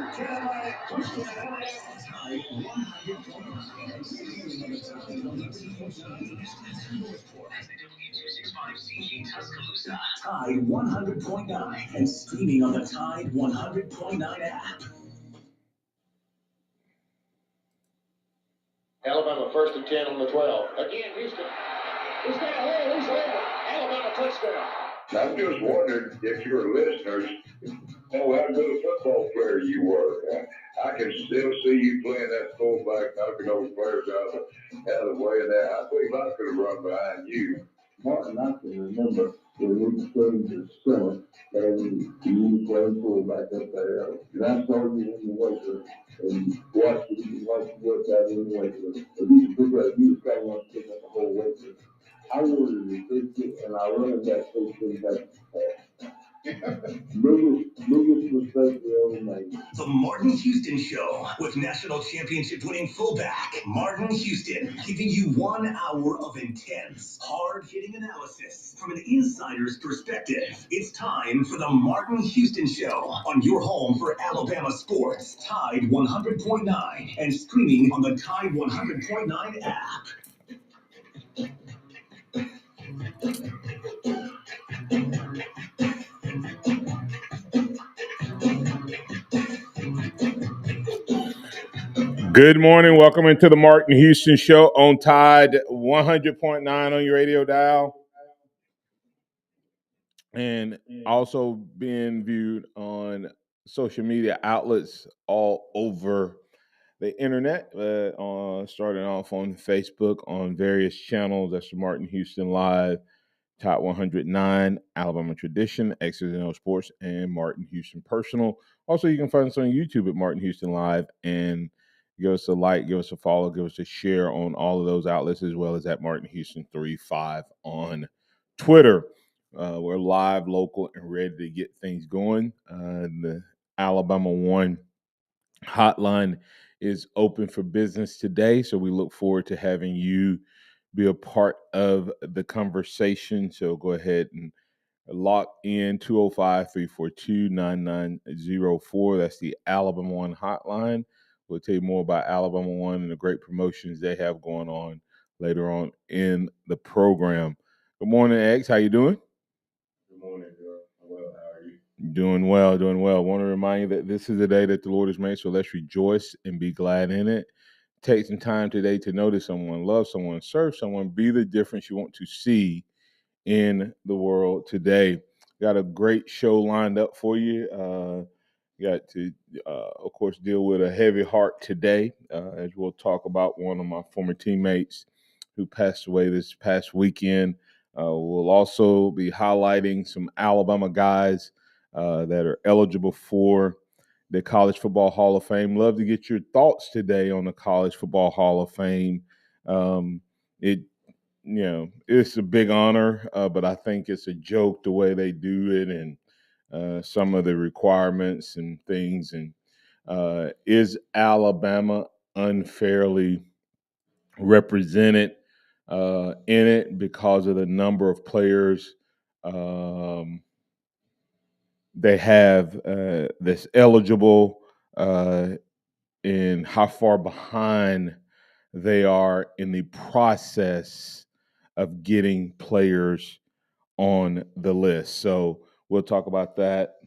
Tide 100.9 and streaming on the Tide 100.9 app. Alabama 1st and 10 on the 12. Again, Houston. He's got a hole. He's there. Alabama touchdown. I'm just wondering if your listeners know how good a football player you were. I can still see you playing that fullback, knocking those players out of the way. And I believe I could have run behind you. Martin, I can remember when we came to summer and you playing fullback up there. And I saw you in the weight room and watched you work out in the weight room. And you was trying to pick up the whole weight room. I wanted to 50 and I learned that 15 back. Biggest mistake we ever made. The Martin Houston Show with national championship winning fullback Martin Houston, giving you 1 hour of intense, hard-hitting analysis from an insider's perspective. It's time for the Martin Houston Show on your home for Alabama sports, Tide 100.9, and streaming on the Tide 100.9 app. Good morning. Welcome into the Martin Houston Show on Tide 100.9 on your radio dial. And also being viewed on social media outlets all over the internet, starting off on Facebook on various channels. That's the Martin Houston Live, Top 109, Alabama Tradition, X's and O Sports, and Martin Houston Personal. Also, you can find us on YouTube at Martin Houston Live, and give us a like, give us a follow, give us a share on all of those outlets, as well as at Martin Houston 35 on Twitter. We're live, local, and ready to get things going. The Alabama One hotline is open for business today, so we look forward to having you be a part of the conversation. So go ahead and lock in 205-342-9904. That's the Alabama One hotline. We'll tell you more about Alabama One and the great promotions they have going on later on in the program. Good morning, X. How you doing? Good morning, Joe. Well, how are you? Doing well, doing well. I want to remind you that this is the day that the Lord has made, so let's rejoice and be glad in it. Take some time today to notice someone, love someone, serve someone, be the difference you want to see in the world today. Got a great show lined up for you. Got to, of course, deal with a heavy heart today, as we'll talk about one of my former teammates who passed away this past weekend. We'll also be highlighting some Alabama guys that are eligible for the College Football Hall of Fame. Love to get your thoughts today on the College Football Hall of Fame. It's a big honor, but I think it's a joke the way they do it and some of the requirements and things. And is Alabama unfairly represented in it because of the number of players they have that's eligible and how far behind they are in the process of getting players on the list. So we'll talk about that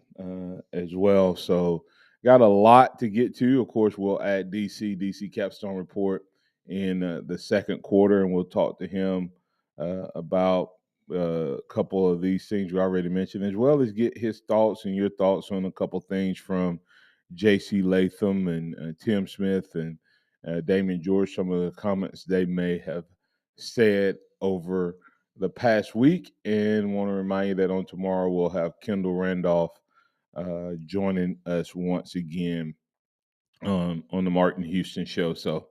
as well. So got a lot to get to. Of course, we'll add DC Capstone report in the second quarter, and we'll talk to him about a couple of these things we already mentioned, as well as get his thoughts and your thoughts on a couple things from J.C. Latham and Tim Smith and Damian George, some of the comments they may have said over the past week. And want to remind you that on tomorrow we'll have Kendall Randolph joining us once again on the Martin Houston Show. So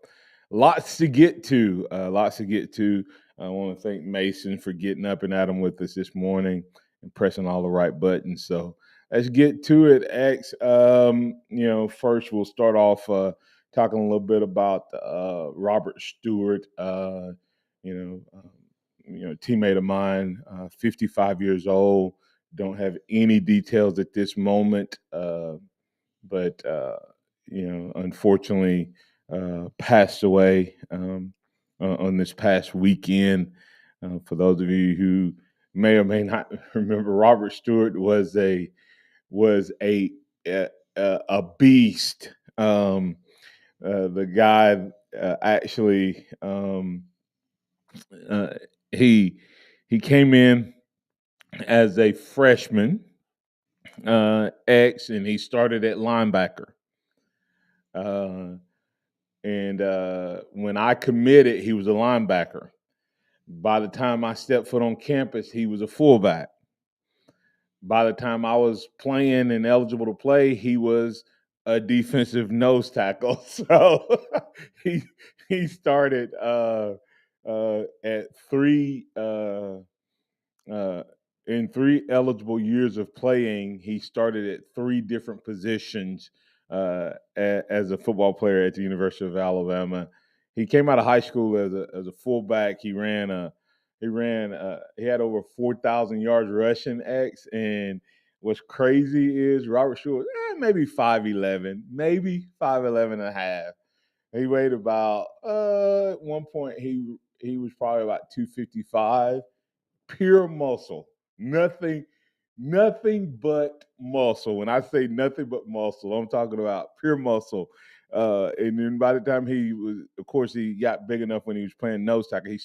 lots to get to. I want to thank Mason for getting up and at 'em with us this morning and pressing all the right buttons. So let's get to it, X. First we'll start off talking a little bit about Robert Stewart. Teammate of mine, 55 years old. Don't have any details at this moment, but unfortunately passed away on this past weekend. For those of you who may or may not remember, Robert Stewart was a beast. The guy actually he came in as a freshman and he started at linebacker. And when I committed, he was a linebacker. By the time I stepped foot on campus, he was a fullback. By the time I was playing and eligible to play, he was a defensive nose tackle. So he started at three in 3 eligible years of playing. He started at 3 different positions as a football player at the University of Alabama. He came out of high school as a fullback. He had over 4,000 yards rushing X. And what's crazy is Robert Stewart, maybe 5'11", maybe 5'11 and a half. He weighed about at one point he was probably about 255. Pure muscle. Nothing but muscle. When I say nothing but muscle, I'm talking about pure muscle. And then by the time he got big enough when he was playing nose tackle, he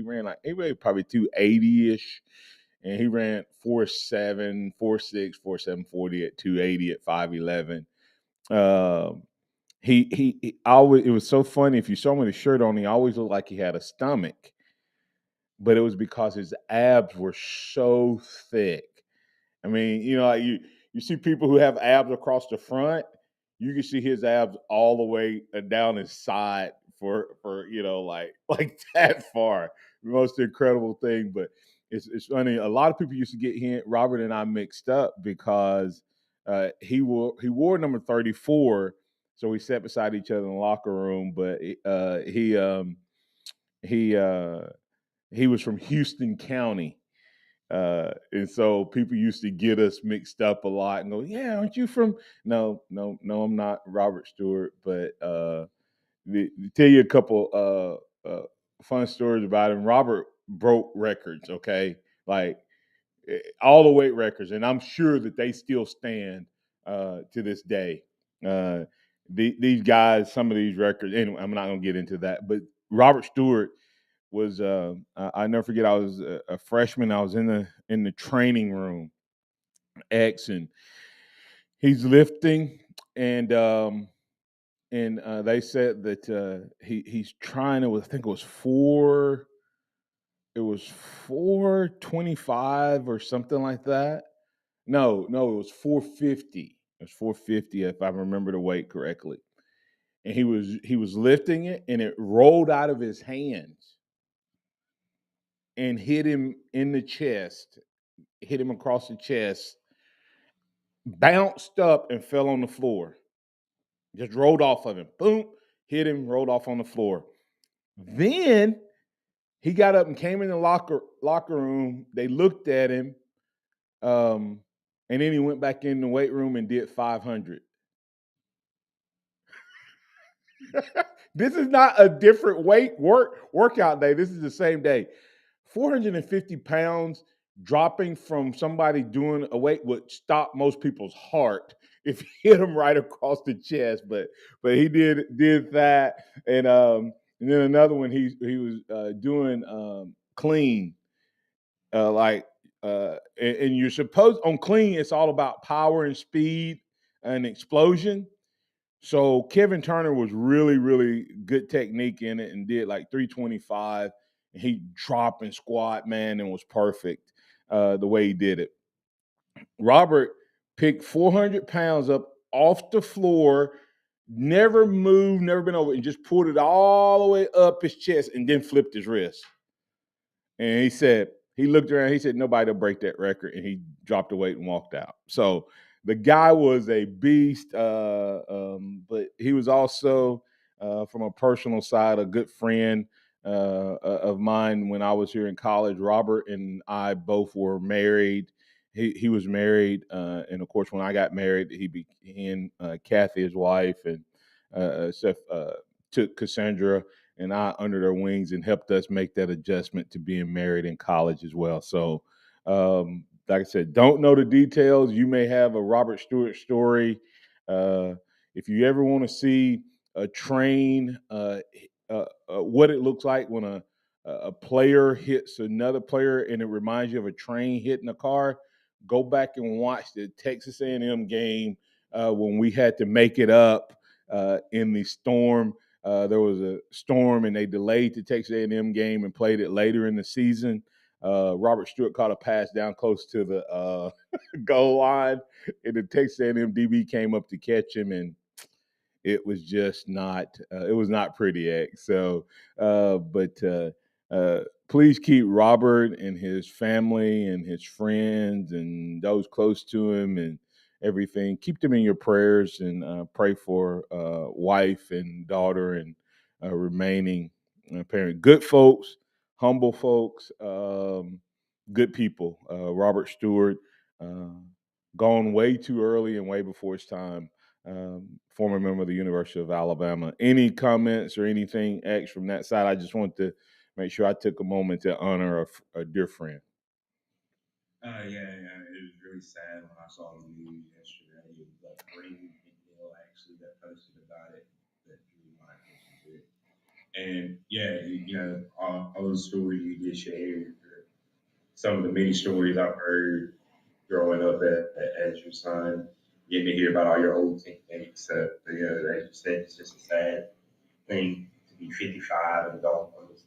ran probably 280-ish. And he ran 4.7, 4.6, 4.7, 40 at 280 at 5'11. He always, it was so funny. If you saw him with his shirt on, he always looked like he had a stomach. But it was because his abs were so thick. I mean, like you see people who have abs across the front, you can see his abs all the way down his side for like that far. The most incredible thing. But it's funny. A lot of people used to get Robert and I mixed up because he wore number 34, so we sat beside each other in the locker room. But he was from Houston County. And so people used to get us mixed up a lot and go, "Yeah, aren't you from?" No, I'm not Robert Stewart. But to tell you a couple fun stories about him. Robert broke records, okay? Like all the weight records, and I'm sure that they still stand to this day. These guys, some of these records, anyway, I'm not going to get into that. But Robert Stewart was I never forget. I was a freshman. I was in the training room, and he's lifting, and they said that he's trying to. I think it was 425 or something like that. No, it was 450. It was 450 if I remember the weight correctly. And he was lifting it, and it rolled out of his hands and hit him in the chest, hit him across the chest, bounced up and fell on the floor. Just rolled off of him. Boom, hit him, rolled off on the floor. Then he got up and came in the locker room. They looked at him, and then he went back in the weight room and did 500. This is not a different workout day. This is the same day. 450 pounds dropping from somebody doing a weight would stop most people's heart if you hit them right across the chest. But he did that, and then another one he was doing clean, and you're supposed on clean. It's all about power and speed and explosion. So Kevin Turner was really, really good technique in it and did like 325. And he dropped and squat, man, and was perfect the way he did it. Robert picked 400 pounds up off the floor, never moved, never been over, and just pulled it all the way up his chest and then flipped his wrist. And he looked around, he said, nobody will break that record. And he dropped the weight and walked out. So the guy was a beast, but he was also, from a personal side, a good friend of mine when I was here in college. Robert and I both were married. he was married, and of course, when I got married, he and Kathy, his wife, and Seth took Cassandra and I under their wings and helped us make that adjustment to being married in college as well. So, like I said, don't know the details. You may have a Robert Stewart story. If you ever want to see a train, what it looks like when a player hits another player and it reminds you of a train hitting a car, go back and watch the Texas A&M game when we had to make it up in the storm. There was a storm and they delayed the Texas A&M game and played it later in the season. Robert Stewart caught a pass down close to the goal line, and the Texas A&M DB came up to catch him, and it was just not it was not pretty X. So but please keep Robert and his family and his friends and those close to him and everything, keep them in your prayers, and pray for wife and daughter and remaining parent. Good folks, humble folks, good people. Robert Stewart, uh, gone way too early and way before his time. Former member of the University of Alabama. Any comments or anything X from that side? I just want to make sure I took a moment to honor a dear friend. Yeah, it was really sad when I saw the news yesterday. It was Brady McNeil actually that posted about it that drew my attention to it. And yeah, all the stories you did share, some of the many stories I've heard growing up as your son, getting to hear about all your old teammates. As you said, it's just a sad thing to be 55 and don't on this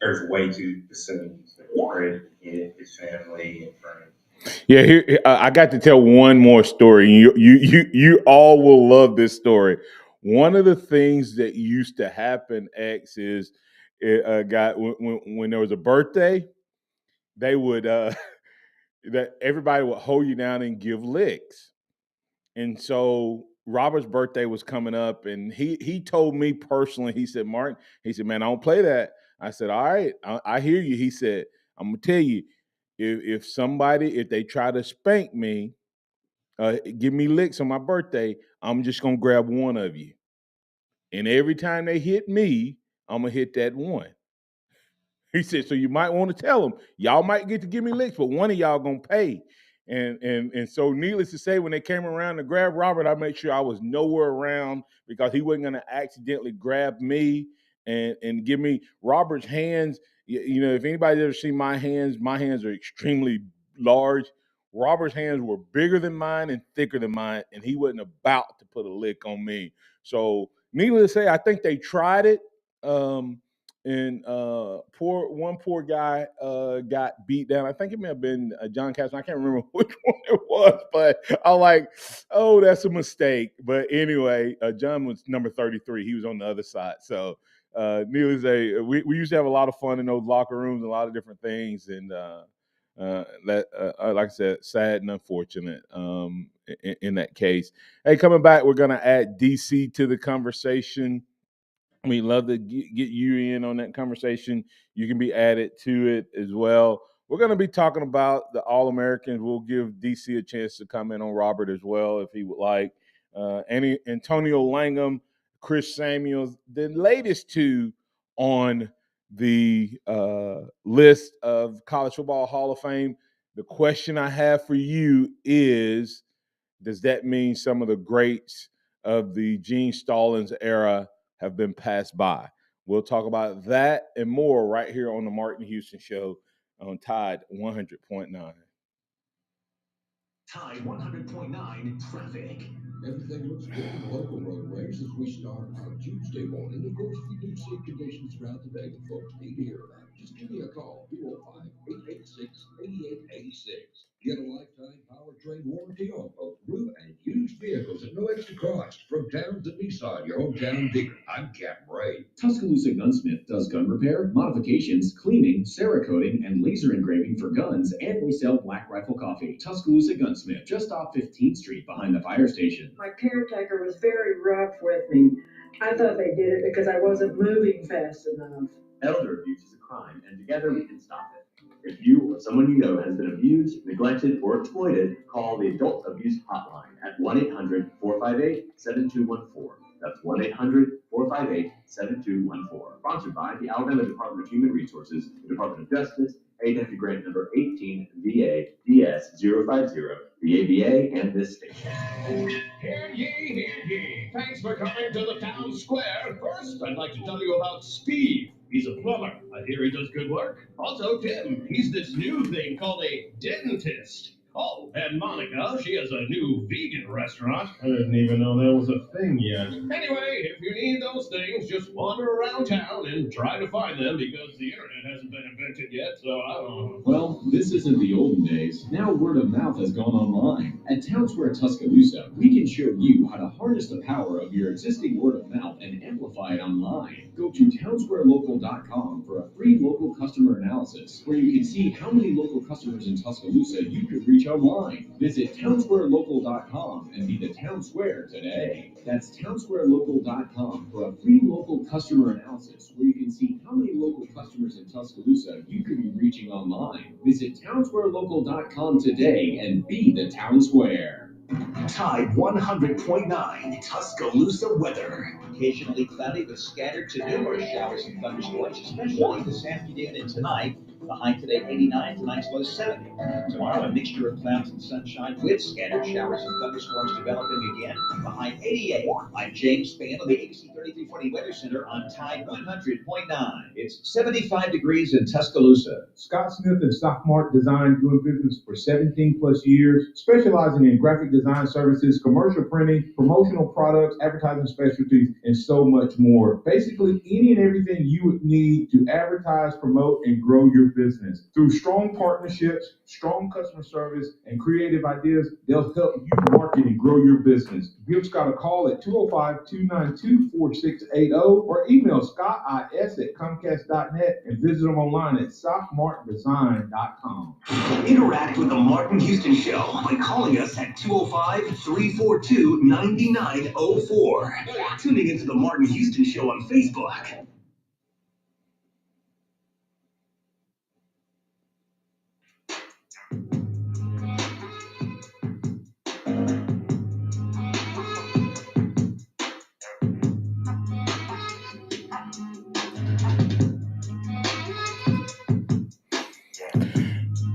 earth way too soon. So pray for his family and friends. Yeah, here I got to tell one more story. You all will love this story. One of the things that used to happen, X, is when there was a birthday, they would that everybody would hold you down and give licks. And so Robert's birthday was coming up, and he told me personally, he said, Martin, he said, man, I don't play that. I said, all right, I hear you. He said, I'm gonna tell you, if they try to spank me, give me licks on my birthday, I'm just gonna grab one of you. And every time they hit me, I'm gonna hit that one. He said, so you might want to tell them, y'all might get to give me licks, but one of y'all gonna pay. And so needless to say, when they came around to grab Robert, I made sure I was nowhere around because he wasn't gonna accidentally grab me and give me Robert's hands. If anybody's ever seen my hands are extremely large. Robert's hands were bigger than mine and thicker than mine, and he wasn't about to put a lick on me. So needless to say, I think they tried it. And poor guy got beat down. I think it may have been John Capstone. I can't remember which one it was, but I was like, oh, that's a mistake. But anyway, John was number 33. He was on the other side. So needless to say, we used to have a lot of fun in those locker rooms, a lot of different things, and like I said, sad and unfortunate in that case. Hey, coming back, we're gonna add DC to the conversation. We'd love to get you in on that conversation. You can be added to it as well. We're going to be talking about the All Americans. We'll give DC a chance to comment on Robert as well if he would like. Antonio Langham, Chris Samuels, the latest two on the list of College Football Hall of Fame. The question I have for you is, does that mean some of the greats of the Gene Stallings era have been passed by? We'll talk about that and more right here on the Martin Houston Show on Tide 100.9. Tide 100.9 traffic. Everything looks good on the local roadways as we start our Tuesday morning. Of course, we do see conditions throughout the day that folks need to hear about. Just give me a call, 205-886-8886. Get a lifetime powertrain warranty on both new and used vehicles at no extra cost. From Town to Nissan, your hometown dealer. I'm Captain Ray. Tuscaloosa Gunsmith does gun repair, modifications, cleaning, Cerakoting, and laser engraving for guns, and we sell Black Rifle Coffee. Tuscaloosa Gunsmith, just off 15th Street behind the fire station. My caretaker was very rough with me. I thought they did it because I wasn't moving fast enough. Elder abuse is a crime, and together we can stop it. If you or someone you know has been abused, neglected, or exploited, call the Adult Abuse Hotline at 1-800-458-7214. That's 1-800-458-7214. Sponsored by the Alabama Department of Human Resources, the Department of Justice, ADEFI grant number 18 VA DS 050, the ABA, and this station. Hear ye, hear ye. Thanks for coming to the town square. First, I'd like to tell you about Steve. He's a plumber. I hear he does good work. Also, Tim. He's this new thing called a dentist. Oh, and Monica, she has a new vegan restaurant. I didn't even know that was a thing yet. Anyway, if you need those things, just wander around town and try to find them because the internet hasn't been invented yet, so I don't know. Well, this isn't the olden days. Now word of mouth has gone online. At Town Square Tuscaloosa, we can show you how to harness the power of your existing word of mouth and amplify it online. Go to townsquarelocal.com for a free local customer analysis, where you can see how many local customers in Tuscaloosa you could reach online. Visit townsquarelocal.com and be the town square today. That's townsquarelocal.com for a free local customer analysis, where you can see how many local customers in Tuscaloosa you could be reaching online. Visit townsquarelocal.com today and be the town square. Tide 100.9 Tuscaloosa weather. Occasionally cloudy with scattered to numerous showers and thunderstorms, especially this afternoon and tonight. The high today 89, tonight's low 70. Tomorrow, a mixture of clouds and sunshine with scattered showers and thunderstorms developing again. The high 88. I'm James Spann of the ABC 3340 Weather Center on Tide 100.9. It's 75 degrees in Tuscaloosa. Scott Smith and Stockmart Design, doing business for 17 plus years, specializing in graphic design services, commercial printing, promotional products, advertising specialties, and so much more. Basically, any and everything you would need to advertise, promote, and grow your business. Through strong partnerships, strong customer service, and creative ideas, they'll help you market and grow your business. Give Scott a call at 205-292-4680 or email scottis@comcast.net and visit them online at stockmartdesign.com. Interact with the Martin Houston Show by calling us at 205-342-9904. Tuning into the Martin Houston Show on Facebook.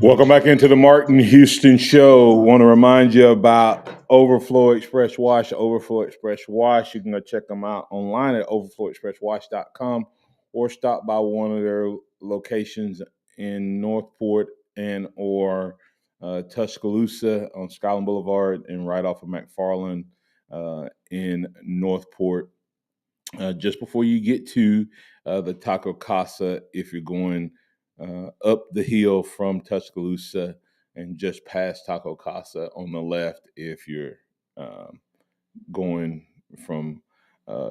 Welcome back into the Martin Houston Show. Want to remind you about Overflow Express Wash. Overflow Express Wash. You can go check them out online at overflowexpresswash.com or stop by one of their locations in Northport and or Tuscaloosa on Skyland Boulevard and right off of McFarland in Northport. Just before you get to the Taco Casa, if you're going up the hill from Tuscaloosa and just past Taco Casa on the left if you're going from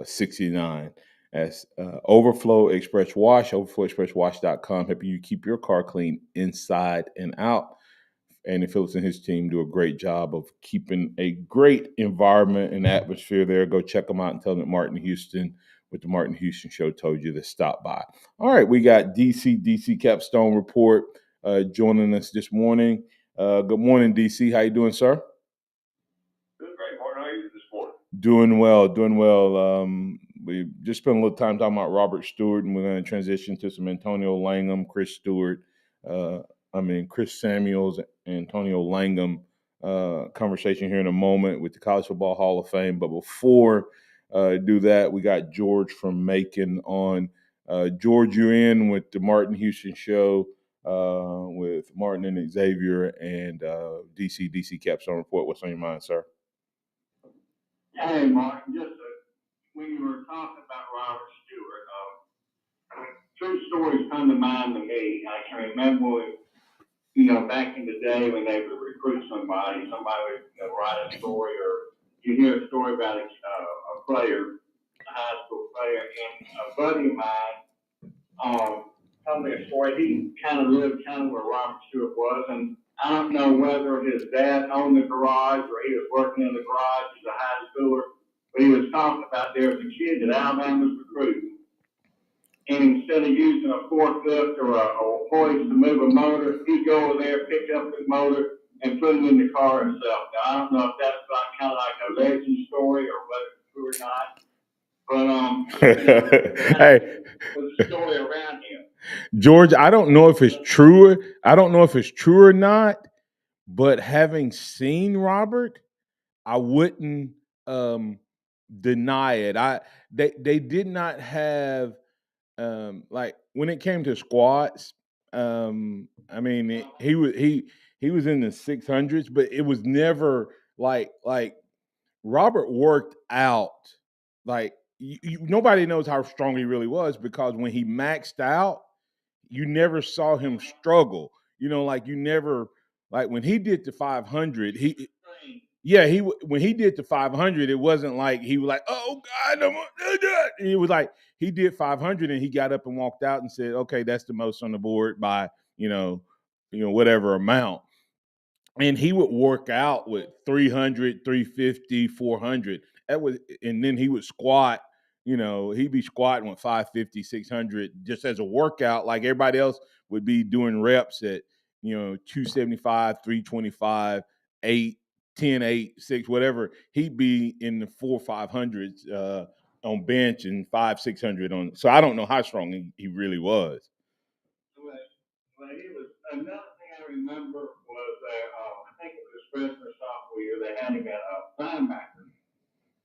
69. As Overflow Express Wash, overflowexpresswash.com, helping you keep your car clean inside and out. Andy Phillips and his team do a great job of keeping a great environment and atmosphere there. Go check them out and tell them that Martin Houston with the Martin Houston Show told you to stop by. All right, we got DC Capstone Report joining us this morning. Good morning, DC. How you doing, sir? Doing great, Martin. How are you this morning? Doing well. We just spent a little time talking about Robert Stewart, and we're going to transition to some Antonio Langham, Chris Samuels, Antonio Langham conversation here in a moment with the College Football Hall of Fame. But before do that, we got George from Macon on. George, you're in with the Martin Houston Show with Martin and Xavier and DC Capstone Report. What's on your mind, sir? Hey, Martin, just when you were talking about Robert Stewart, two stories come to mind to me. I can remember, back in the day when they would recruit somebody would write a story, or you hear a story about a player, a high school player, and a buddy of mine told me a story. He kind of lived where Robert Stewart was, and I don't know whether his dad owned the garage or he was working in the garage as a high schooler, but he was talking about there was a kid that Alabama was recruiting. and instead of using a forklift or a hoist to move a motor, he'd go over there, pick up the motor, and put it in the car himself. Now, I don't know if that's kind of like a legend story or whether it's true or not, but Hey, was a story around him. George, I don't know if it's true. I don't know if it's true or not. But having seen Robert, I wouldn't deny it. They did not have like when it came to squats. I mean, he was in the 600s, but it was never like Robert worked out. Like nobody knows how strong he really was because when he maxed out, you never saw him struggle. Like you never like when he did the 500. When he did the 500, it wasn't like he was like, oh God, it was like he did 500 and he got up and walked out and said, okay, that's the most on the board by whatever amount. And he would work out with 300, 350, 400. And then he would squat, he'd be squatting with 550, 600 just as a workout, like everybody else would be doing reps at, 275, 325, 8, 10, 8, 6, whatever. He'd be in the 500s on bench and 500, 600 on. So I don't know how strong he really was. Well, he was another thing I remember was that I think it was freshman or sophomore year they had him at a linebacker.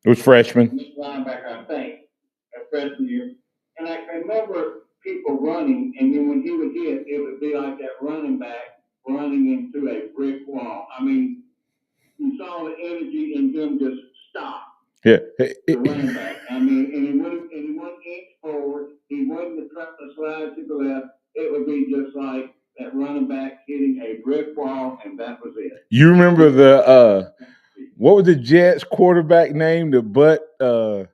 It was freshman. Linebacker, I think, at freshman year. And I can remember people running, and then when he would hit, it would be like that running back running into a brick wall. I mean, you saw the energy in him just stop. Yeah. The running back. I mean, and he wouldn't inch forward. He wouldn't try to slide to the left. It would be just like that running back hitting a brick wall, and that was it. You remember the what was the Jets quarterback name? The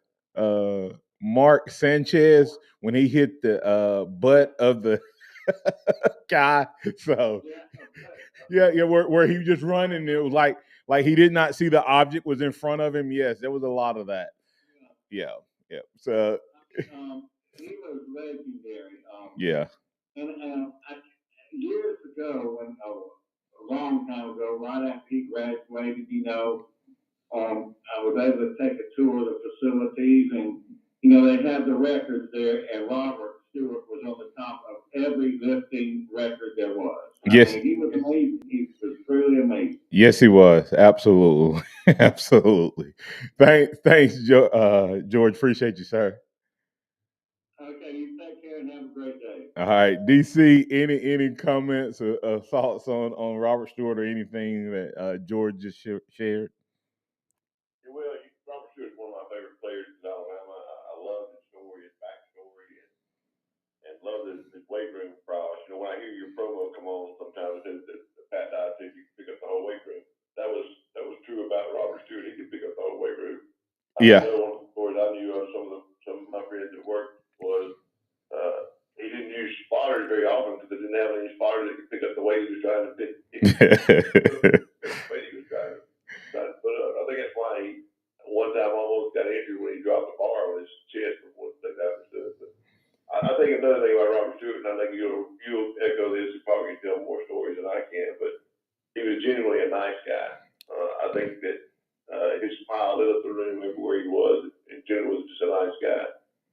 Mark Sanchez when he hit the butt of the guy. So yeah, where he was just running. It was like he did not see the object was in front of him. Yes, there was a lot of that. Yeah. So he was legendary. Yeah. And years ago, a long time ago, right after he graduated, I was able to take a tour of the facilities, and they have the records there, and Robert Stewart was on the top of every lifting record there was. Yes. I mean, he was amazing. He was truly amazing. Yes, he was. Absolutely. Absolutely. Thanks, George. Appreciate you, sir. Okay, you take care and have a great day. All right, DC. Any comments or thoughts on Robert Stewart or anything that George just shared? Well, Robert Stewart's one of my favorite players in Alabama. I love his story, his backstory, and love his weight room prowess. When I hear your promo come on, sometimes the Pat Dye said you can pick up the whole weight room. That was true about Robert Stewart. He could pick up the whole weight room. Yeah. Another one of the stories I knew of some of my friends at work was he didn't use spotters very often because they didn't have any spotters that could pick up the weight he was trying to pick. Weight he was trying to put up. I think that's why he one time almost got injured when he dropped the bar on his chest before the thing happened. But I think another thing about Robert Stewart, and I think you'll echo this, you probably can tell more stories than I can, but he was genuinely a nice guy. I think that his smile lit up the room everywhere he was. In general, was just a nice guy.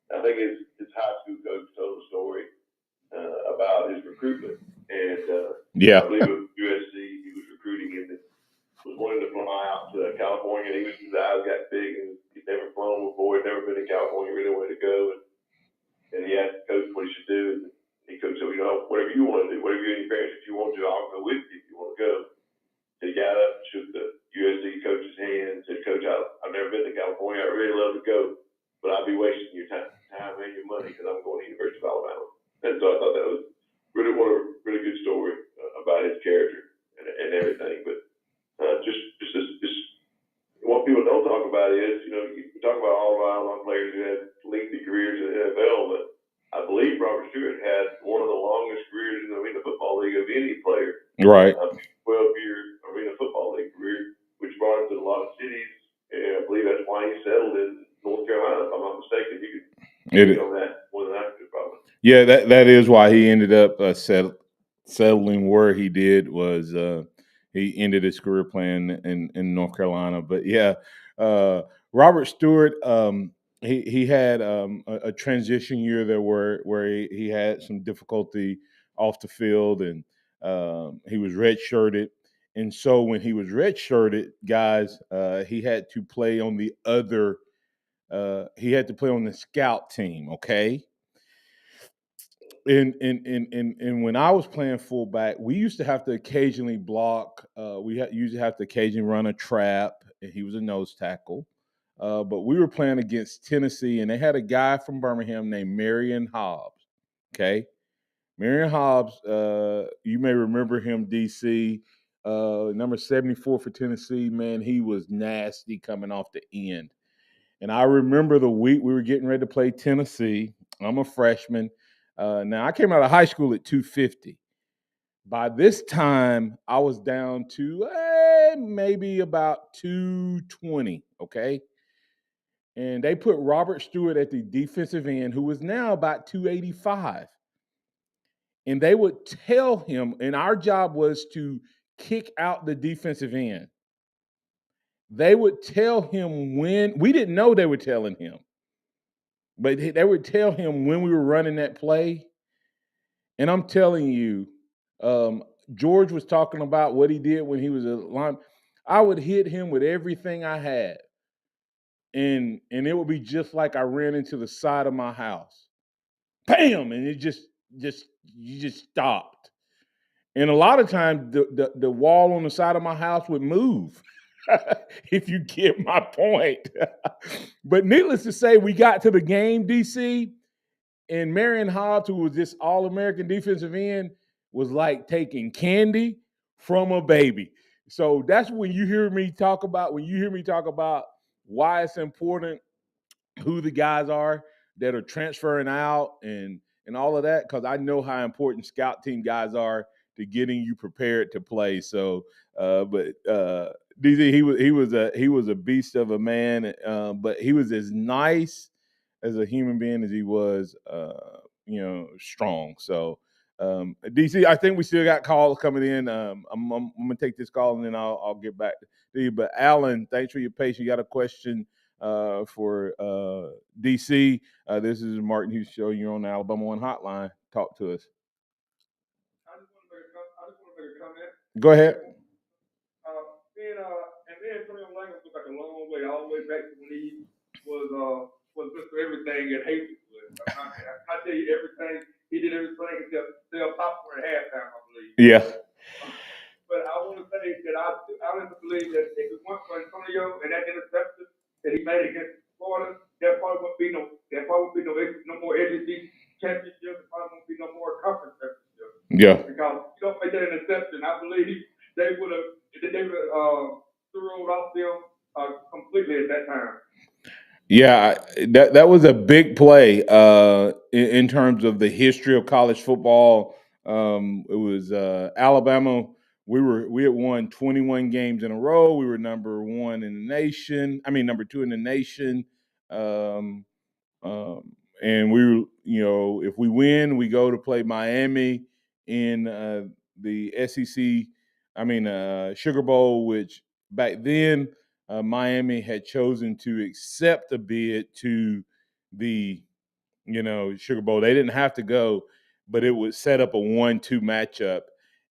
I think his high school coach told a story about his recruitment, and I believe it was USC. He was recruiting him and was wanting to fly out to California. And his eyes got big, and he'd never flown before. He'd never been to California, really wanted to go. And he asked the coach what he should do, and the coach said, whatever you want to do, whatever you and your parents, if you want to, I'll go with you if you want to go. So he got up, shook the USC coach's hand, and said, Coach, I've never been to California. I really love to go, but I'll be wasting your time and your money because I'm going to the University of Alabama. And so I thought that was really really good story about his character and everything. But just what people don't talk about is, you talk about all of our Alabama players who had lengthy careers in the NFL, but I believe Robert Stewart had one of the longest careers in the Arena Football League of any player. Right. 12-year Arena Football League career, which brought him to a lot of cities. And I believe that's why he settled in North Carolina, if I'm not mistaken. You could on that more than I could probably. Yeah, that is why he ended up settling where he did. Was he ended his career playing in North Carolina. But yeah, uh, Robert Stewart, he had a transition year there where he had some difficulty off the field, and he was redshirted. And so when he was redshirted, guys, he had to play on the other. He had to play on the scout team. Okay, and when I was playing fullback, we used to have to occasionally block. Usually have to occasionally run a trap, and he was a nose tackle. But we were playing against Tennessee, and they had a guy from Birmingham named Marion Hobbs. Okay, Marion Hobbs. You may remember him, DC. Number 74 for Tennessee. Man, he was nasty coming off the end. And I remember the week we were getting ready to play Tennessee. I'm a freshman. Now I came out of high school at 250. By this time, I was down to maybe about 220. Okay. And they put Robert Stewart at the defensive end, who was now about 285. And they would tell him, and our job was to kick out the defensive end. They would tell him when we didn't know they were telling him. But they would tell him when we were running that play. And I'm telling you, um, George was talking about what he did when he was a line. I would hit him with everything I had. And it would be just like I ran into the side of my house. Bam! And it just you just stopped. And a lot of times the wall on the side of my house would move. If you get my point. But needless to say, we got to the game, DC. And Marion Hobbs, who was this All-American defensive end, was like taking candy from a baby. So that's when you hear me talk about why it's important who the guys are that are transferring out and all of that, because I know how important scout team guys are to getting you prepared to play. So, but DZ, he was a beast of a man, but he was as nice as a human being as he was, strong. So, DC, I think we still got calls coming in. I'm gonna take this call and then I'll get back to you. But Alan, thanks for your patience. You got a question for DC. This is Martin Hughes Show. You're on the Alabama One Hotline. Talk to us. I just want to make a comment. Go ahead. And then Tony Lang took like a long way, all the way back to when he was Mr. Everything at Hastings. I tell you everything. He did everything except sell popcorn at halftime, I believe. Yeah. But I want to say that I honestly believe that if it weren't for Antonio and that interception that he made against Florida, there probably wouldn't be no more SEC championships. There probably won't be no more conference championships. Yeah. Because if you don't make that interception, I believe they would have thrown off them completely at that time. Yeah, that was a big play in terms of the history of college football. It was Alabama. We had won 21 games in a row. We were number one in the nation. I mean, number two in the nation. Um, and if we win, we go to play Miami in the SEC. I mean, Sugar Bowl, which back then Miami had chosen to accept a bid to the Sugar Bowl. They didn't have to go, but it would set up a 1-2 matchup,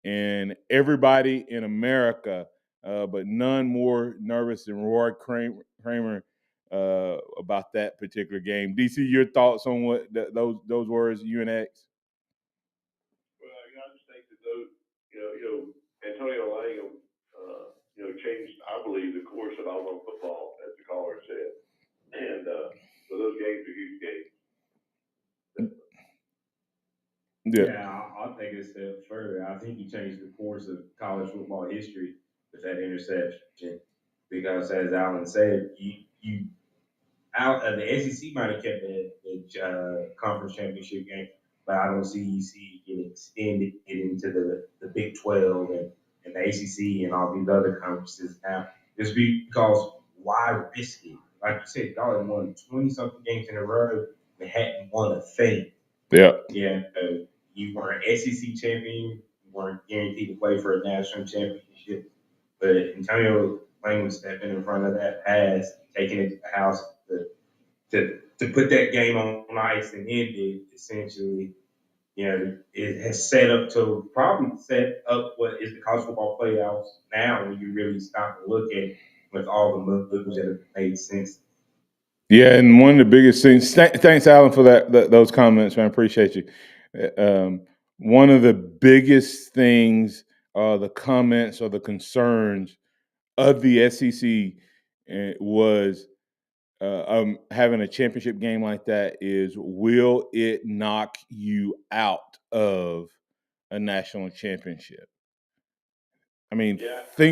and everybody in America, but none more nervous than Roy Kramer about that particular game. DC, your thoughts on what those words, UNX? Well, I just think that those, Antonio Lang, changed, I believe, the course of Alabama football, as the caller said. And so those games are huge games. Yeah, I'll take it a step further. I think he changed the course of college football history with that interception. Because as Alan said, you out the SEC might have kept the conference championship game, but I don't see get extended into the Big 12 and the ACC and all these other conferences now. Just because why risk it? Like you said, y'all had won 20 something games in a row and hadn't won a thing. Yeah. You were an SEC champion, you weren't guaranteed to play for a national championship. But Antonio Lang was stepping in front of that pass, taking it to the house to put that game on ice and end it, essentially. It has probably set up what is the college football playoffs now when you really stop and look at it with all the moves that have made sense. Yeah, and one of the biggest things. Thanks, Alan, for those comments, man. I appreciate you. One of the biggest things, the comments or the concerns of the SEC was having a championship game like that is, will it knock you out of a national championship? I mean, go ahead. I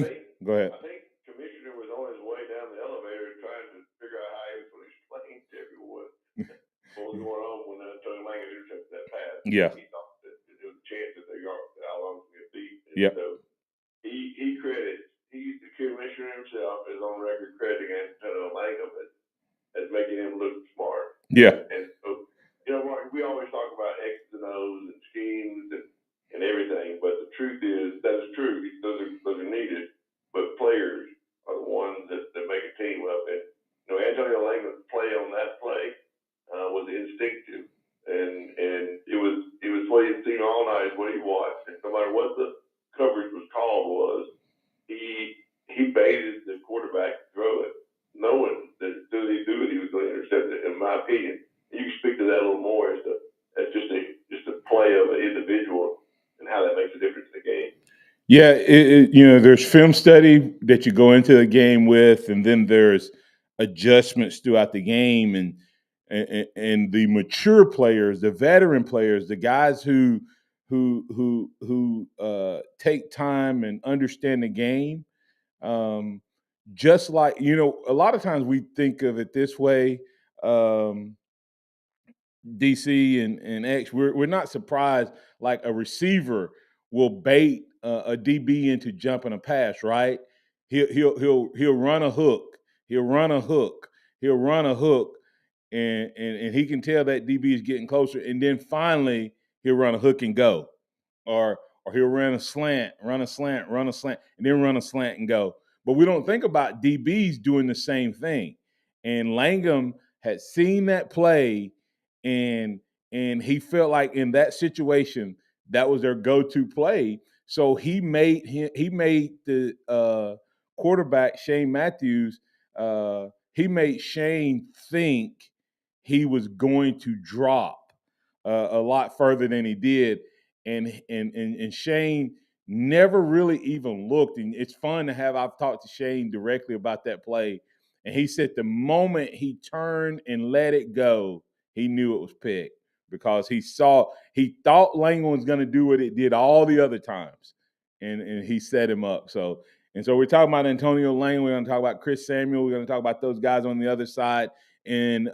think Commissioner was on his way down the elevator trying to figure out how he was going to explain to everyone what was going on when Tony Lang intercepted that pass. Yeah. He thought that there was a chance that Alabama was going to beat. Yep. So the commissioner himself is on record crediting Antonio Lang as making him look smart. Yeah. And so, Mark, we always talk about X's and O's and schemes and everything, but the truth is that is true. Those are needed, but players are the ones that make a team up. And Antonio Lang's play on that play was instinctive, and it was what he'd seen all night, what he watched, and no matter what the coverage was called he baited the quarterback to throw it, knowing that as soon as he threw it, he was going to intercept it. In my opinion, you can speak to that a little more as just a play of an individual and how that makes a difference in the game. Yeah, there's film study that you go into the game with, and then there's adjustments throughout the game, and the mature players, the veteran players, the guys who take time and understand the game. Just like a lot of times we think of it this way. DC and X, we're not surprised. Like a receiver will bait a DB into jumping a pass, right? He'll run a hook. He'll run a hook. He'll run a hook, and he can tell that DB is getting closer, and then finally he'll run a hook and go, or he'll run a slant, and then run a slant and go. But we don't think about DBs doing the same thing. And Langham had seen that play, and he felt like in that situation that was their go-to play. So he made the quarterback Shane Matthews. He made Shane think he was going to drop a lot further than he did, and Shane never really even looked. And it's fun to have. I've talked to Shane directly about that play, and he said the moment he turned and let it go, he knew it was picked because he thought Lang was going to do what it did all the other times, and he set him up. So we're talking about Antonio Lang. We're going to talk about Chris Samuel. We're going to talk about those guys on the other side in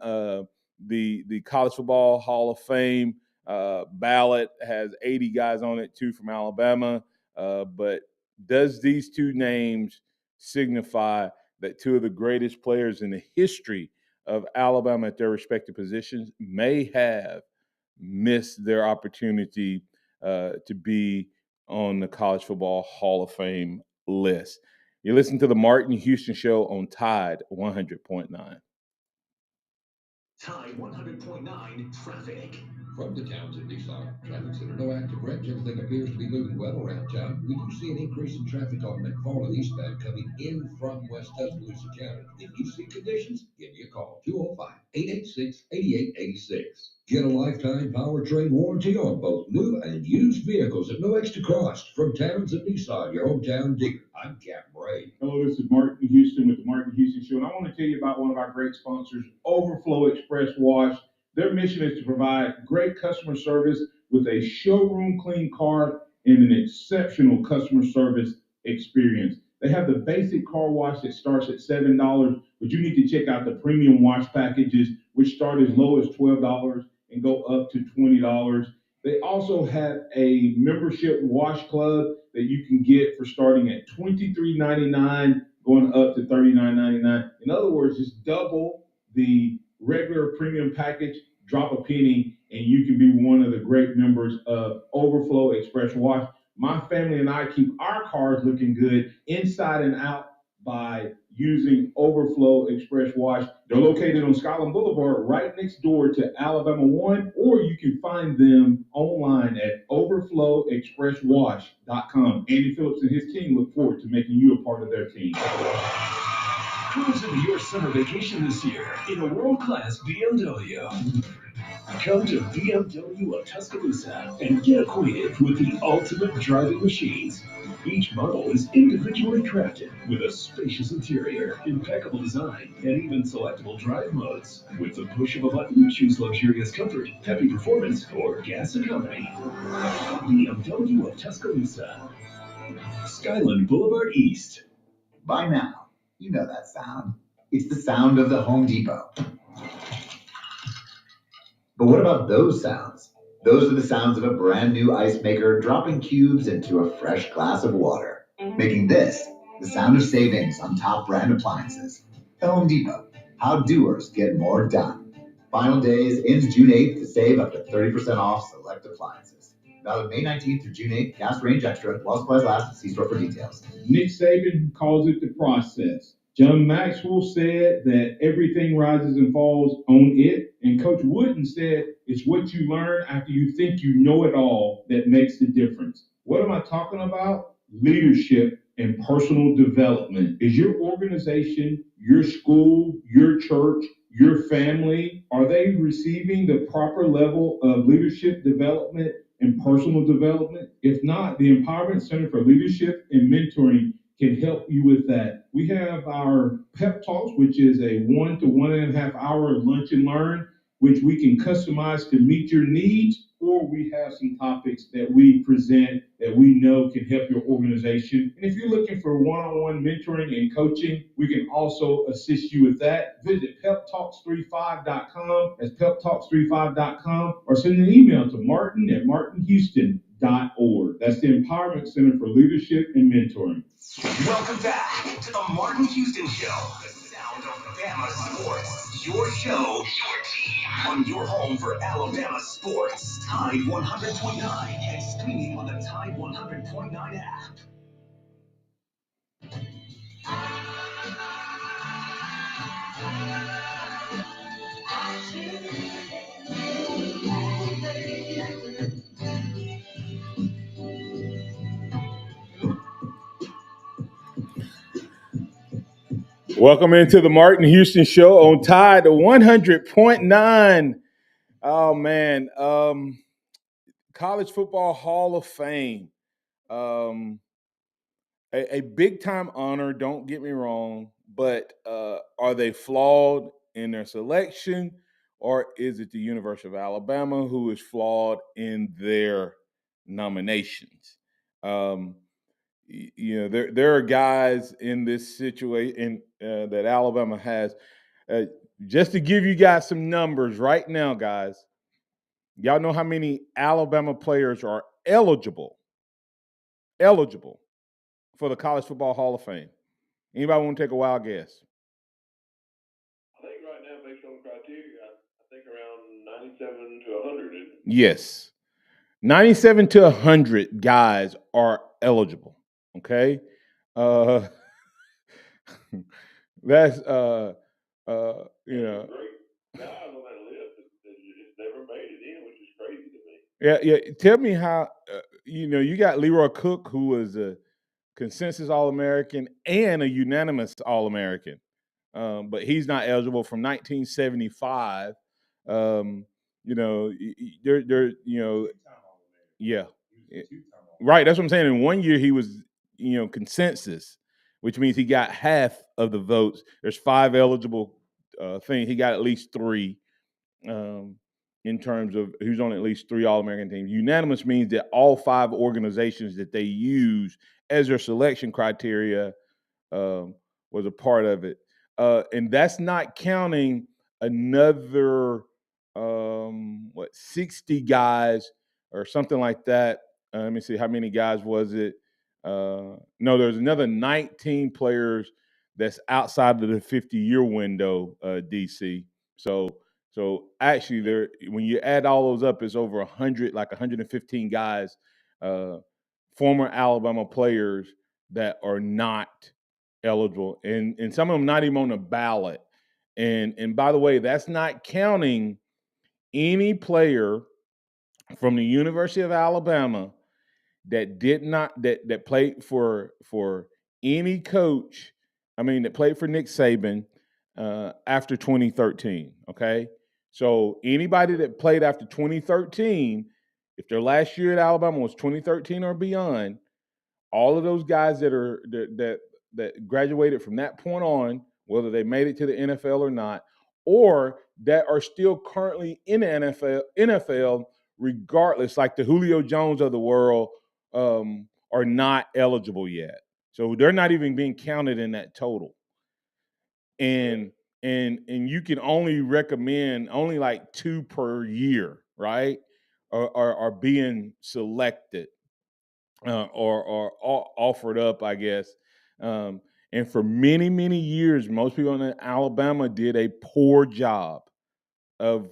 the College Football Hall of Fame ballot. Has 80 guys on it too from Alabama. But does these two names signify that two of the greatest players in the history of Alabama at their respective positions may have missed their opportunity to be on the College Football Hall of Fame list? You listen to the Martin Houston Show on Tide 100.9. Tide 100.9 traffic. From the Townsend Nissan Traffic Center, no active wrecks. Everything appears to be moving well around town. We do see an increase in traffic on McFarland eastbound coming in from West Tuscaloosa County. If you see conditions, give me a call. 205-886-8886. Get a lifetime powertrain warranty on both new and used vehicles at no extra cost. From Townsend Nissan, your hometown dealer. I'm Captain Ray. Hello, this is Martin Houston with the Martin Houston Show, and I want to tell you about one of our great sponsors, Overflow Express Wash. Their mission is to provide great customer service with a showroom clean car and an exceptional customer service experience. They have the basic car wash that starts at $7, but you need to check out the premium wash packages, which start as low as $12 and go up to $20. They also have a membership wash club that you can get for starting at $23.99, going up to $39.99. In other words, it's double the regular premium package, drop a penny, and you can be one of the great members of Overflow Express Wash. My family and I keep our cars looking good inside and out by using Overflow Express Wash. They're located on Skyland Boulevard, right next door to Alabama One, or you can find them online at overflowexpresswash.com. Andy Phillips and his team look forward to making you a part of their team. Cruise into your summer vacation this year in a world-class BMW. Come to BMW of Tuscaloosa and get acquainted with the ultimate driving machines. Each model is individually crafted with a spacious interior, impeccable design, and even selectable drive modes. With the push of a button, choose luxurious comfort, peppy performance, or gas economy. BMW of Tuscaloosa. Skyland Boulevard East. By now, you know that sound. It's the sound of the Home Depot. But what about those sounds? Those are the sounds of a brand new ice maker dropping cubes into a fresh glass of water, making this the sound of savings on top brand appliances. The Home Depot. How doers get more done. Final days ends June 8th to save up to 30% off select appliances. Valid May 19th through June 8th. Gas range extra. While supplies last. See store for details. Nick Saban calls it the process. John Maxwell said that everything rises and falls on it. And Coach Wooden said it's what you learn after you think you know it all that makes the difference. What am I talking about? Leadership and personal development. Is your organization, your school, your church, your family, are they receiving the proper level of leadership development and personal development? If not, the Empowerment Center for Leadership and Mentoring can help you with that. We have our pep talks, which is a 1 to 1.5 hour lunch and learn, which we can customize to meet your needs, or we have some topics that we present that we know can help your organization. And if you're looking for one-on-one mentoring and coaching, we can also assist you with that. Visit peptalks35.com. That's peptalks35.com, or send an email to martin@martinhouston.org. That's the Empowerment Center for Leadership and Mentoring. Welcome back to the Martin Houston Show, the sound of Bama sports. Your show, your team, on your home for Alabama sports. Tide 100.9 and streaming on the Tide 100.9 app. Welcome into the Martin Houston Show on Tide 100.9. Oh, man. College Football Hall of Fame. A big-time honor, don't get me wrong, but are they flawed in their selection, or is it the University of Alabama who is flawed in their nominations? There are guys in this situation that Alabama has. Just to give you guys some numbers right now, guys, y'all know how many Alabama players are eligible for the College Football Hall of Fame? Anybody want to take a wild guess? I think right now, based on criteria, I think around 97 to 100. Yes. 97 to 100 guys are eligible. Okay. That's Great guys on that list that just never made it in, which is crazy to me. Yeah. Tell me how. You got Leroy Cook, who was a consensus All-American and a unanimous All-American, but he's not eligible from 1975. Yeah. Right. That's what I'm saying. In 1 year, he was, consensus, which means he got half of the votes. There's 5 eligible things. He got at least 3 in terms of who's on at least 3 All-American teams. Unanimous means that all 5 organizations that they use as their selection criteria was a part of it. And that's not counting another, 60 guys or something like that. Let me see, how many guys was it? No, there's another 19 players that's outside of the 50-year window, DC. So So actually, when you add all those up, it's over 100, like 115 guys, former Alabama players that are not eligible, and some of them not even on the ballot. And by the way, that's not counting any player from the University of Alabama that did not that played for any coach. I mean, that played for Nick Saban after 2013. Okay, so anybody that played after 2013, if their last year at Alabama was 2013 or beyond, all of those guys that graduated from that point on, whether they made it to the NFL or not, or that are still currently in the NFL, regardless, like the Julio Jones of the world, are not eligible yet. So they're not even being counted in that total. And you can only recommend only like 2 per year, right? Are being selected or offered up, I guess. And for many, many years, most people in Alabama did a poor job of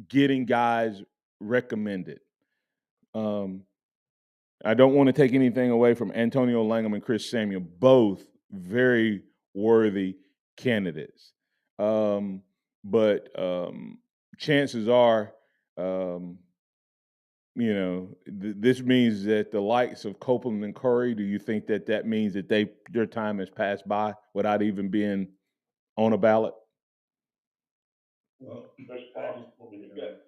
getting guys recommended. I don't want to take anything away from Antonio Langham and Chris Samuel, both very worthy candidates. But chances are, um, this means that the likes of Copeland and Curry, do you think that means that their time has passed by without even being on a ballot? Well, That's possible. You've got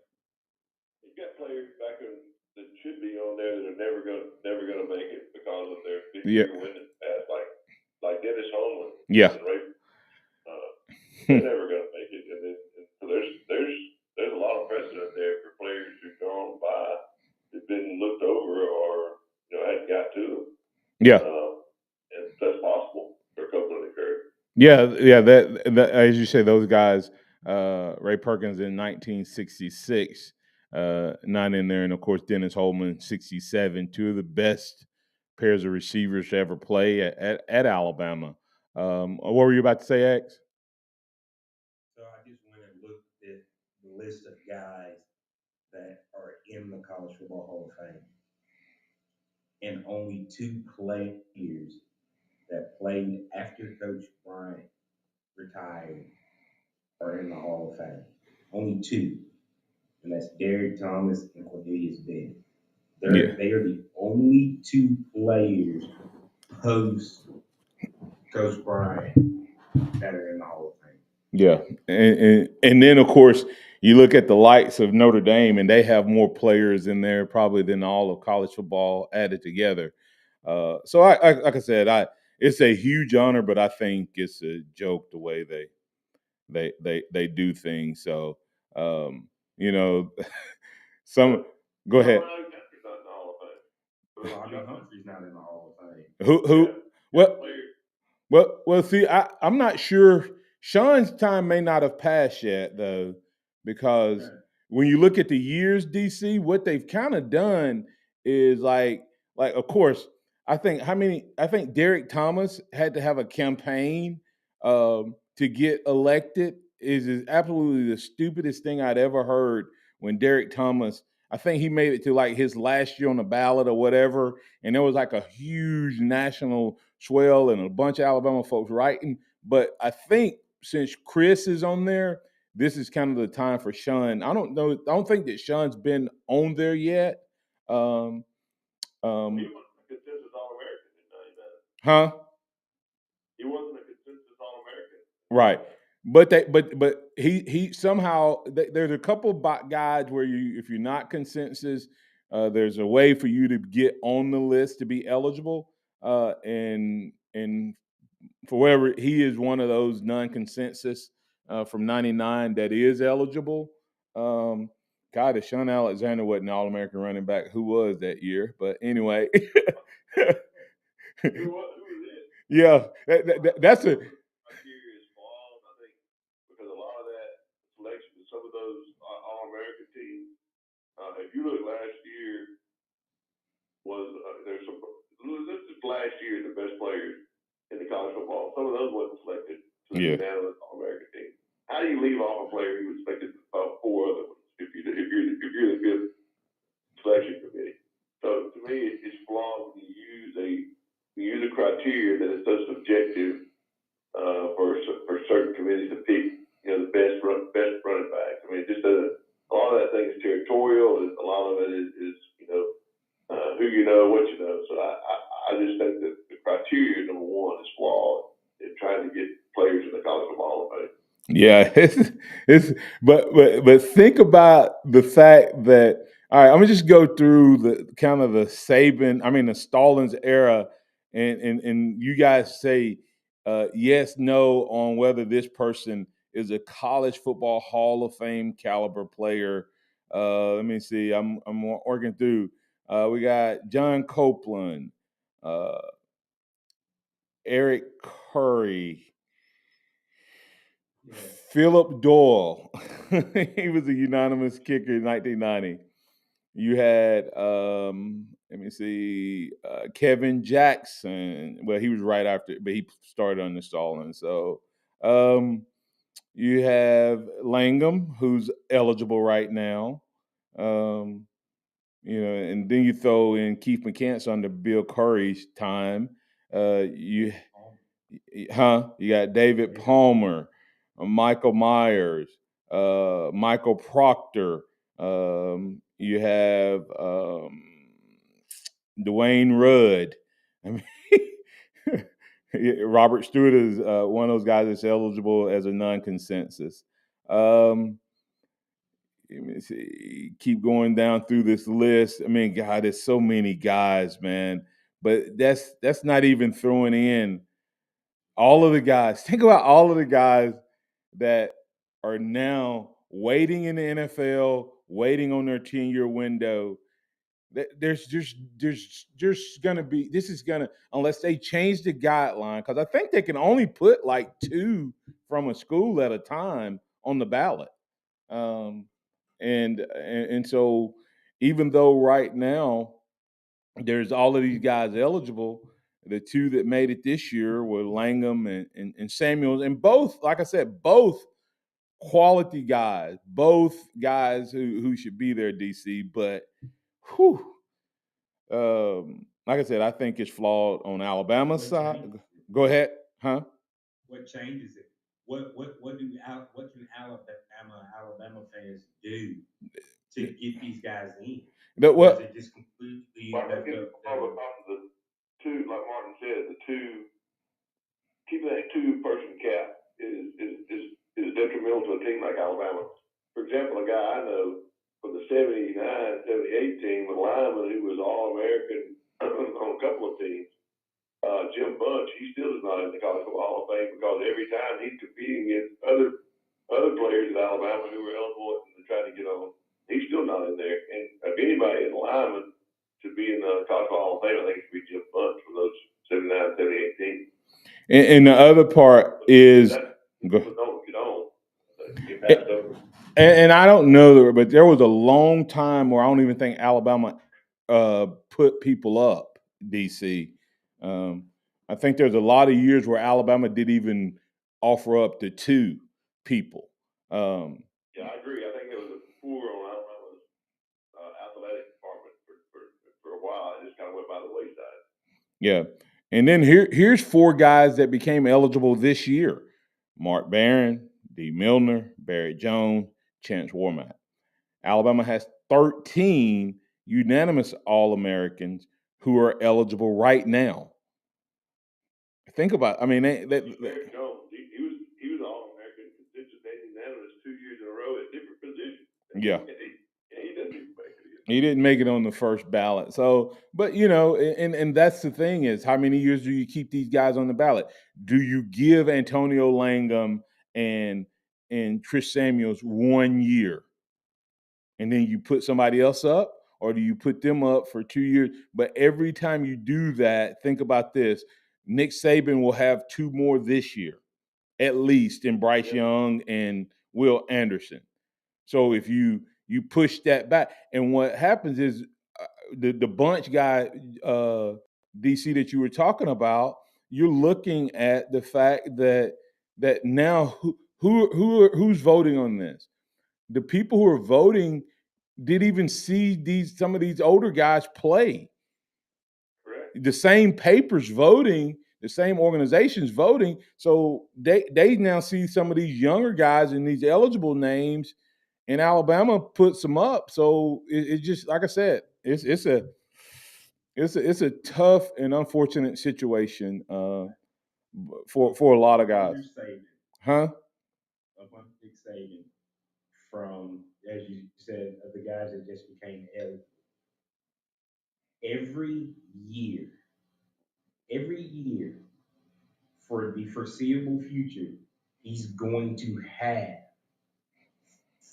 players back in that should be on there that are never gonna make it because of their 50-year winning past, like Dennis Holman Yeah. and Ray. They're never gonna make it, and so there's a lot of precedent there for players who've gone by, who've been looked over, or hadn't got to them. Yeah. And that's possible for Copeland and Curry. Yeah. That as you say, those guys, Ray Perkins in 1966, not in there, and of course Dennis Holman, 67, two of the best pairs of receivers to ever play at Alabama. What were you about to say, X? So I just went and looked at the list of guys that are in the College Football Hall of Fame, and only 2 players that played after Coach Bryant retired are in the Hall of Fame. Only 2, and that's Derek Thomas and Cornelius Bennett. They are the only 2 players post Coach Bryant that are in the Hall of Fame. Yeah, and then of course you look at the likes of Notre Dame, and they have more players in there probably than all of college football added together. So I like I said, it's a huge honor, but I think it's a joke the way they do things. So you know, some go ahead. Bobby Humphrey's not in the Hall of Fame. Who? What? Well. See, I'm not sure. Sean's time may not have passed yet, though, because when you look at the years, DC, what they've kind of done is of course, I think Derek Thomas had to have a campaign to get elected. Is absolutely the stupidest thing I'd ever heard. When Derek Thomas, I think he made it to like his last year on the ballot or whatever, and there was like a huge national swell and a bunch of Alabama folks writing. But I think since Chris is on there, this is kind of the time for Sean. I don't know. I don't think that Sean's been on there yet. He was a consensus All-American in 99. Huh? He wasn't a consensus All-American. Right. But he somehow there's a couple guys where if you're not consensus, there's a way for you to get on the list to be eligible. And for whatever, he is one of those non-consensus from '99 that is eligible. God, if Sean Alexander wasn't an All-American running back, who was that year? But anyway, Who was it? Yeah, that's a. Criteria is flawed, I think, because a lot of that selection of some of those All-American teams. If you look last year, there's some. This is last year the best players in the college football. Some of those wasn't selected to the unanimous All-American team. how do you leave off a player who expected about 4 other ones if you're the fifth selection committee? So to me, it's flawed when you use a criteria that is so subjective for certain committees to pick, the best running backs. I mean, it just doesn't. A lot of that thing is territorial. A lot of it is who you know, what you know. So I just think that the criteria number one is flawed in trying to get players in the college football Hall of Fame. Yeah, but think about the fact that, all right, I'm gonna just go through the kind of the the Stallings era, and you guys say yes, no on whether this person is a college football Hall of Fame caliber player. Let me see. I'm working through. We got John Copeland, uh, Eric Curry. Yeah. Philip Doyle. He was a unanimous kicker in 1990. You had, let me see, Kevin Jackson. Well, he was right after, but he started on the Stallings. So you have Langham, who's eligible right now. And then you throw in Keith McCants under Bill Curry's time. You got David Palmer, Michael Myers, Michael Proctor. You have Dwayne Rudd. I mean, Robert Stewart is one of those guys that's eligible as a non-consensus. Let me see. Keep going down through this list. I mean, God, there's so many guys, man. But that's not even throwing in all of the guys. Think about all of the guys that are now waiting in the NFL, waiting on their 10-year window. There's just gonna be, this is gonna, unless they change the guideline, because I think they can only put like 2 from a school at a time on the ballot. And so even though right now there's all of these guys eligible, the 2 that made it this year were Langham and Samuels, and both, like I said, both quality guys, both guys who should be there, DC. But whew, like I said, I think it's flawed on Alabama's side. Go ahead, huh? What changes it? What can Alabama fans do to get these guys in? Or is it just completely Well, I think it's all about the 2, like Martin said, keeping that 2-person cap is detrimental to a team like Alabama. For example, a guy I know from the 79-78 team, a lineman who was All-American on a couple of teams, Jim Bunch, he still is not in the College Football Hall of Fame because every time he's competing against other players at Alabama who were eligible and trying to get on, he's still not in there. And if anybody in lineman to be in the College Football Hall of Fame, I think it should be Jim Bunch for those 79-78 teams. And the other part is, and I don't know, but there was a long time where I don't even think Alabama put people up, DC. I think there's a lot of years where Alabama didn't even offer up to 2 people. Yeah, I agree. I think there was a poor on Alabama's athletic department for a while. It just kind of went by the wayside. Yeah. And then here's 4 guys that became eligible this year: Mark Barron, D. Milner, Barry Jones, Chance Warmack. Alabama has 13 unanimous All-Americans who are eligible right now. Think about, I mean, Barry Jones, he was All-American, consensus and unanimous 2 years in a row at different positions. Yeah. He didn't even make it. He didn't make it on the first ballot. So, but and that's the thing, is how many years do you keep these guys on the ballot? Do you give Antonio Langham and Chris Samuels 1 year, and then you put somebody else up, or do you put them up for 2 years? But every time you do that, think about this: Nick Saban will have 2 more this year, at least, in Bryce Young and Will Anderson. So if you push that back, and what happens is the bunch guy, DC, that you were talking about, you're looking at the fact that now Who's voting on this? The people who are voting didn't even see some of these older guys play. Correct. The same papers voting, the same organizations voting. So they now see some of these younger guys and these eligible names, and Alabama puts them up. So it just, like I said, it's a tough and unfortunate situation for a lot of guys. Huh? A big saving from, as you said, of the guys that just became eligible. Every year for the foreseeable future, he's going to have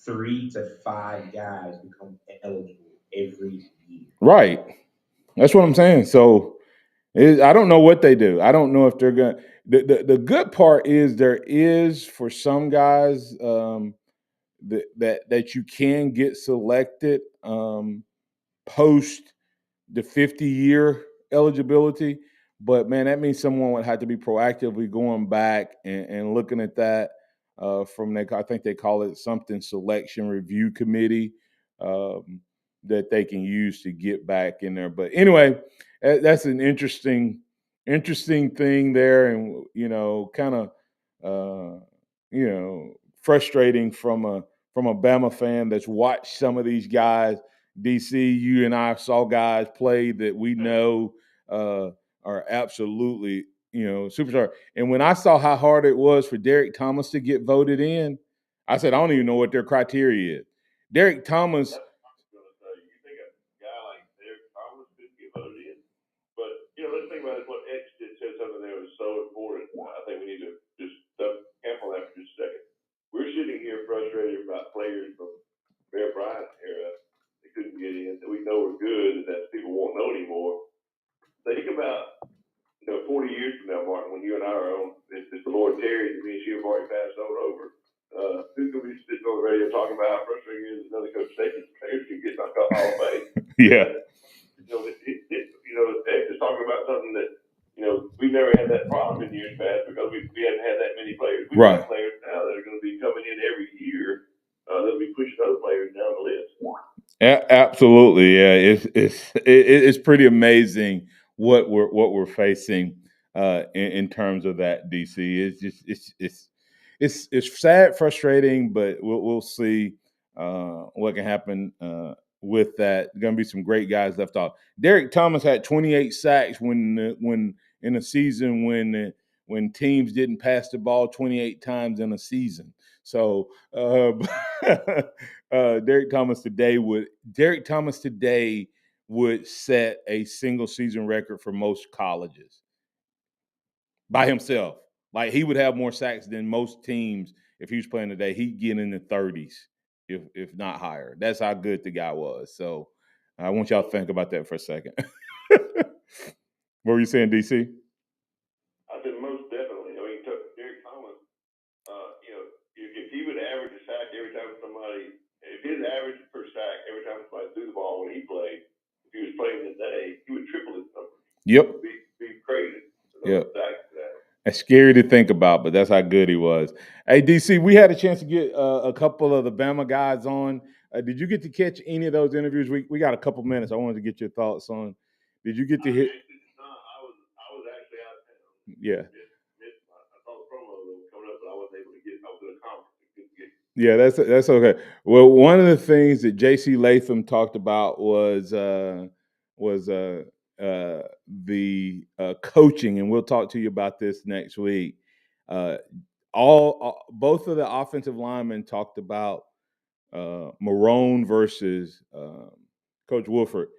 3 to 5 guys become eligible every year. Right. That's what I'm saying. So I don't know what they do. I don't know if they're going to. The good part is there is, for some guys, that you can get selected post the 50-year eligibility. But man, that means someone would have to be proactively going back and looking at that from I think they call it something selection review committee that they can use to get back in there. But anyway, that's an interesting thing there, and kind of frustrating from a Bama fan that's watched some of these guys. DC, you and I saw guys play that we know are absolutely, superstar. And when I saw how hard it was for Derek Thomas to get voted in, I said, I don't even know what their criteria is. Derek Thomas. You think a guy like Derek Thomas could get voted in? But, let's think about it. What X did said something that was so important. I think we need to just camp on that for just a second. We're sitting here frustrated about players from Bear Bryant era that couldn't get in, that we know are good, and that people won't know anymore. Think about, 40 years from now, Martin, when you and I are on, it's the Lord Terry, and me and you have already passed over. Who's going to be sitting on the radio talking about how frustrating it is another coach taking players can get knocked out Hall of Fame? Yeah. X is talking about something that, we never had that problem in years past because we hadn't had that many players. We've Right. got players now that are going to be coming in every year. They'll be pushing other players down the list. Absolutely, yeah. It's pretty amazing what we're facing in terms of that. DC, it's just it's sad, frustrating, but we'll see what can happen with that. Going to be some great guys left off. Derek Thomas had 28 sacks when in a season when teams didn't pass the ball 28 times in a season. So Derek Thomas today would set a single season record for most colleges by himself. Like, he would have more sacks than most teams if he was playing today. He'd get in the 30s, if not higher. That's how good the guy was. So I want y'all to think about that for a second. What were you saying, DC? I said most definitely. I mean, Derek Thomas, if he would average a sack every time if his average per sack every time somebody threw the ball when he played, if he was playing today, he would triple his numbers. Yep. It'd be crazy. Yep. That's scary to think about, but that's how good he was. Hey, DC, we had a chance to get a couple of the Bama guys on. Did you get to catch any of those interviews? We got a couple minutes. I wanted to get your thoughts on. Did you get to hit? I was actually out of town. Yeah. I saw the promo coming up, but I wasn't able to get. I was at a conference. Yeah, that's okay. Well, one of the things that J.C. Latham talked about was the coaching, and we'll talk to you about this next week. Both of the offensive linemen talked about Marone versus Coach Wolford,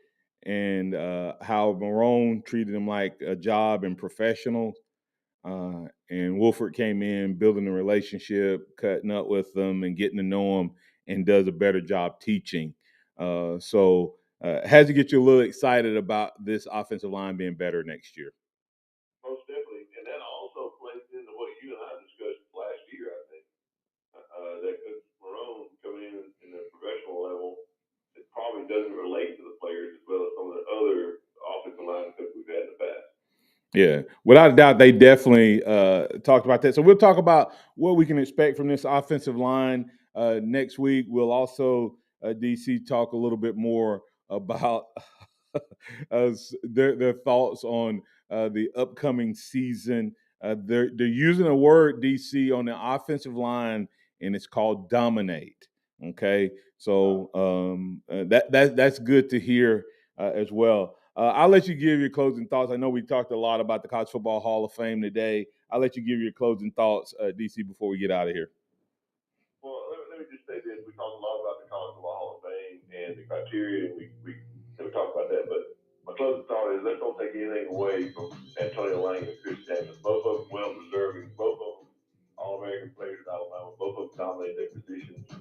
and how Marone treated him like a job and professional. And Wolford came in, building a relationship, cutting up with them, and getting to know them, and does a better job teaching. So has to get you a little excited about this offensive line being better next year. Most definitely, and that also plays into what you and I discussed last year. I think that Coach Marone coming in the professional level, it probably doesn't relate to the players as well as some of the other offensive line coaches we've had in the past. Yeah, without a doubt, they definitely talked about that. So we'll talk about what we can expect from this offensive line next week. We'll also, DC, talk a little bit more about their thoughts on the upcoming season. They're using a word, DC, on the offensive line, and it's called dominate. Okay, so that's good to hear as well. I'll let you give your closing thoughts. I know we talked a lot about the College Football Hall of Fame today. I'll let you give your closing thoughts, DC, before we get out of here. Well, let me just say this. We talked a lot about the College Football Hall of Fame and the criteria, and we talked about that. But my closing thought is, let's don't take anything away from Antonio Lang and Chris Samuels. Both of them well-deserving. Both of them All-American players at Alabama. Both of them dominate their positions.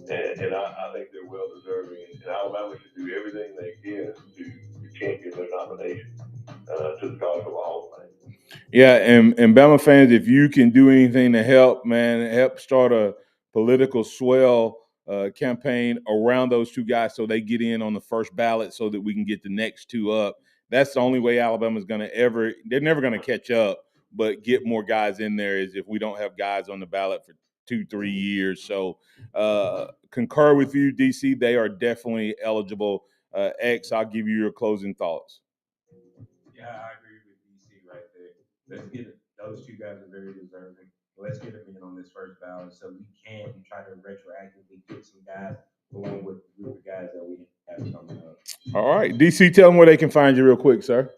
And I think they're well-deserving. And Alabama should do everything they can to champion their nomination to the College Football Hall of Fame. Yeah, and Bama fans, if you can do anything to help, man, help start a political swell campaign around those two guys so they get in on the first ballot so that we can get the next two up. That's the only way Alabama's going to they're never going to catch up, but get more guys in there is if we don't have guys on the ballot for 2-3 years. So concur with you, DC. They are definitely eligible. X, I'll give you your closing thoughts. Yeah, I agree with DC right there. Let's get it. Those two guys are very deserving. Let's get them in on this first ballot so we can try to retroactively get some guys along with the group of guys that we have coming up. All right. DC, tell them where they can find you real quick, sir.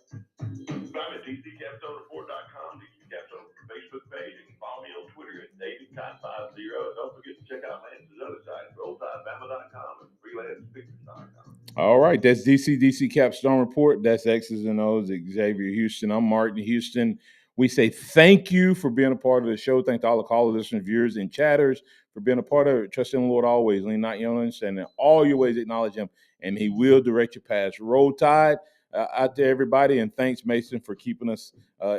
I'm at DCCapstoneReport.com, DC Capstone Facebook page. You can follow me on Twitter at DavidCot50. Don't forget to check out Lance's other site, RollTideBama.com and FreelancePictures.com. All right, that's DC Capstone Report. That's X's and O's, Xavier Houston. I'm Martin Houston. We say thank you for being a part of the show. Thank to all the callers, listeners, viewers, and chatters for being a part of it. Trust in the Lord always. Lean not your own understanding. All your ways acknowledge Him, and He will direct your paths. Roll Tide out to everybody, and thanks, Mason, for keeping us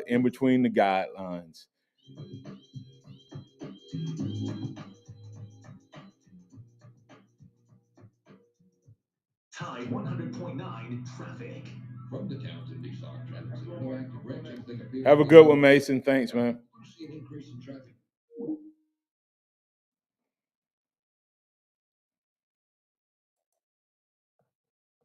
in between the guidelines. Tide 100.9 traffic. From the Townsend Nissan Traffic Center, no active wrecks, anything appears. Have a good one, Mason. Thanks, man.